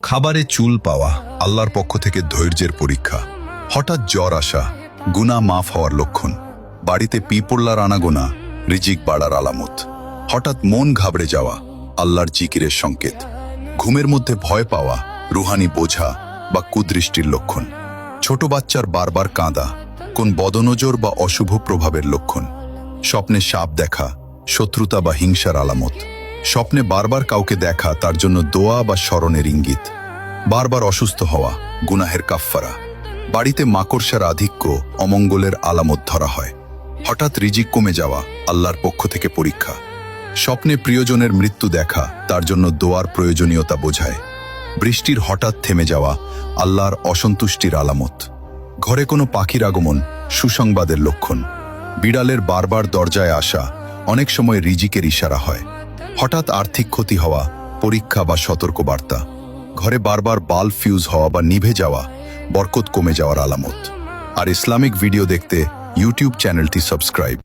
খাবারে চুল পাওয়া আল্লাহর পক্ষ থেকে ধৈর্যের পরীক্ষা। হঠাৎ জ্বর আসা গুনাহ মাফ হওয়ার লক্ষণ। বাড়িতে পিঁপড়ার আনাগোনা রিজিক বাড়ার আলামত। হঠাৎ মন ঘাবড়ে যাওয়া আল্লাহর জিকিরের সংকেত। ঘুমের মধ্যে ভয় পাওয়া রুহানি বোঝা বা কুদৃষ্টির লক্ষণ। ছোট বাচ্চার বারবার কাঁদা কোন বদনজর বা অশুভ প্রভাবের লক্ষণ। স্বপ্নে সাপ দেখা শত্রুতা বা হিংসার আলামত। স্বপ্নে বারবার কাউকে দেখা তার জন্য দোয়া বা স্মরণের ইঙ্গিত। বারবার অসুস্থ হওয়া গুনাহের কাফফারা। বাড়িতে মাকড়সার আধিক্য অমঙ্গলের আলামত ধরা হয়। হঠাৎ রিজিক কমে যাওয়া আল্লাহর পক্ষ থেকে পরীক্ষা। স্বপ্নে প্রিয়জনের মৃত্যু দেখা তার জন্য দোয়ার প্রয়োজনীয়তা বোঝায়। বৃষ্টির হঠাৎ থেমে যাওয়া আল্লাহর অসন্তুষ্টির আলামত। ঘরে কোনো পাখির আগমন সুসংবাদের লক্ষণ। বিড়ালের বারবার দরজায় আসা অনেক সময় রিজিকের ইশারা হয়। হঠাৎ আর্থিক ক্ষতি হওয়া পরীক্ষা বা সতর্কবার্তা। ঘরে বারবার বাল্ব ফিউজ হওয়া বা নিভে যাওয়া বরকত কমে যাওয়ার আলামত। আর ইসলামিক ভিডিও দেখতে ইউটিউব চ্যানেলটি সাবস্ক্রাইব।